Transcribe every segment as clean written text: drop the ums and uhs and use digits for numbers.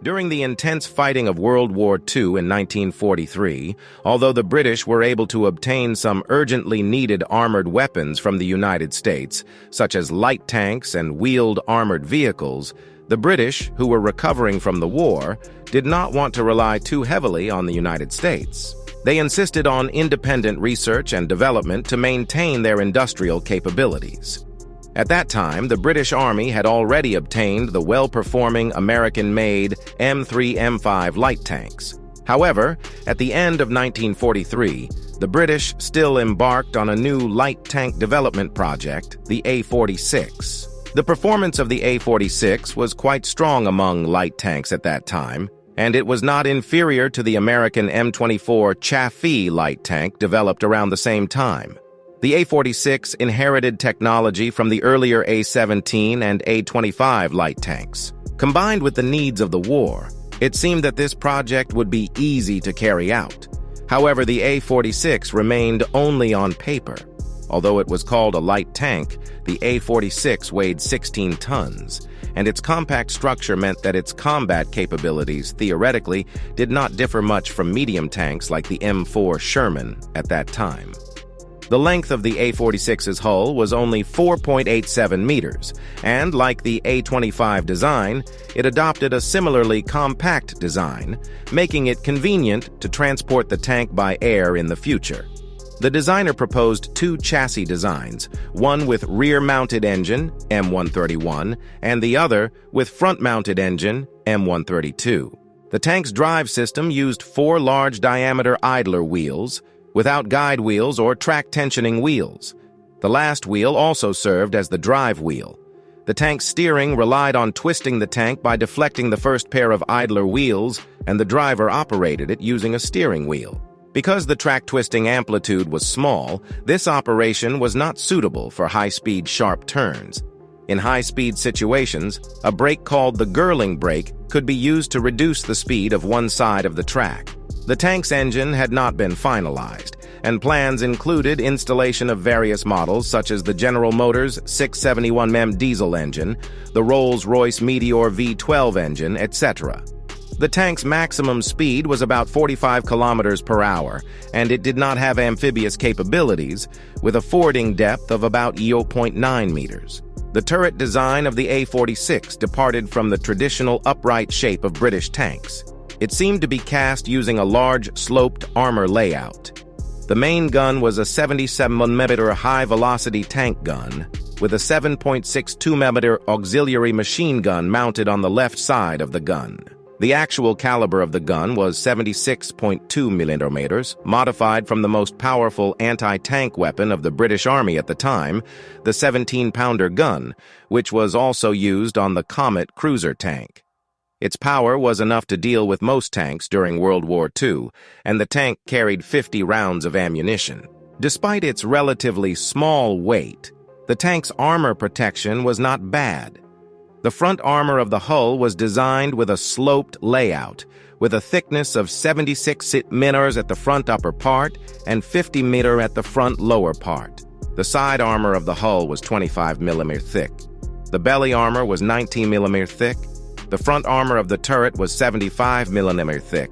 During the intense fighting of World War II in 1943, although the British were able to obtain some urgently needed armored weapons from the United States, such as light tanks and wheeled armored vehicles, the British, who were recovering from the war, did not want to rely too heavily on the United States. They insisted on independent research and development to maintain their industrial capabilities. At that time, the British Army had already obtained the well-performing American-made M3 M5 light tanks. However, at the end of 1943, the British still embarked on a new light tank development project, the A46. The performance of the A46 was quite strong among light tanks at that time, and it was not inferior to the American M24 Chaffee light tank developed around the same time. The A46 inherited technology from the earlier A17 and A25 light tanks. Combined with the needs of the war, it seemed that this project would be easy to carry out. However, the A46 remained only on paper. Although it was called a light tank, the A46 weighed 16 tons, and its compact structure meant that its combat capabilities, theoretically, did not differ much from medium tanks like the M4 Sherman at that time. The length of the A46's hull was only 4.87 meters, and like the A25 design, it adopted a similarly compact design, making it convenient to transport the tank by air in the future. The designer proposed two chassis designs, one with rear-mounted engine, M131, and the other with front-mounted engine, M132. The tank's drive system used four large-diameter idler wheels, without guide wheels or track-tensioning wheels. The last wheel also served as the drive wheel. The tank's steering relied on twisting the tank by deflecting the first pair of idler wheels, and the driver operated it using a steering wheel. Because the track-twisting amplitude was small, this operation was not suitable for high-speed sharp turns. In high-speed situations, a brake called the Girling brake could be used to reduce the speed of one side of the track. The tank's engine had not been finalized, and plans included installation of various models such as the General Motors 671mm diesel engine, the Rolls-Royce Meteor V12 engine, etc. The tank's maximum speed was about 45 kilometers per hour, and it did not have amphibious capabilities, with a fording depth of about 0.9 meters. The turret design of the A46 departed from the traditional upright shape of British tanks. It seemed to be cast using a large, sloped armor layout. The main gun was a 77mm high-velocity tank gun, with a 7.62mm auxiliary machine gun mounted on the left side of the gun. The actual caliber of the gun was 76.2mm, modified from the most powerful anti-tank weapon of the British Army at the time, the 17-pounder gun, which was also used on the Comet cruiser tank. Its power was enough to deal with most tanks during World War II, and the tank carried 50 rounds of ammunition. Despite its relatively small weight, the tank's armor protection was not bad. The front armor of the hull was designed with a sloped layout, with a thickness of 76 cm at the front upper part and 50 mm at the front lower part. The side armor of the hull was 25 mm thick. The belly armor was 19 mm thick. The front armor of the turret was 75 mm thick.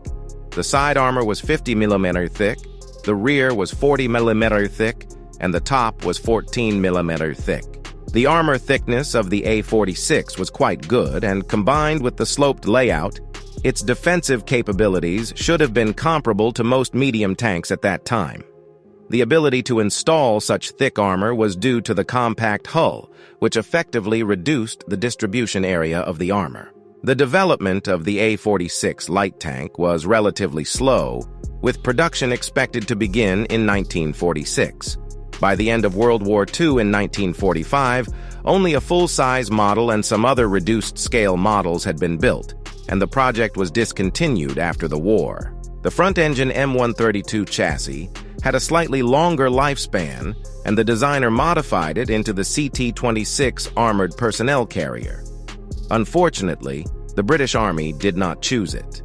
The side armor was 50 mm thick. The rear was 40 mm thick, and the top was 14 mm thick. The armor thickness of the A46 was quite good, and combined with the sloped layout, its defensive capabilities should have been comparable to most medium tanks at that time. The ability to install such thick armor was due to the compact hull, which effectively reduced the distribution area of the armor. The development of the A46 light tank was relatively slow, with production expected to begin in 1946. By the end of World War II in 1945, only a full-size model and some other reduced-scale models had been built, and the project was discontinued after the war. The front-engine M132 chassis had a slightly longer lifespan, and the designer modified it into the CT-26 armored personnel carrier. Unfortunately, the British Army did not choose it.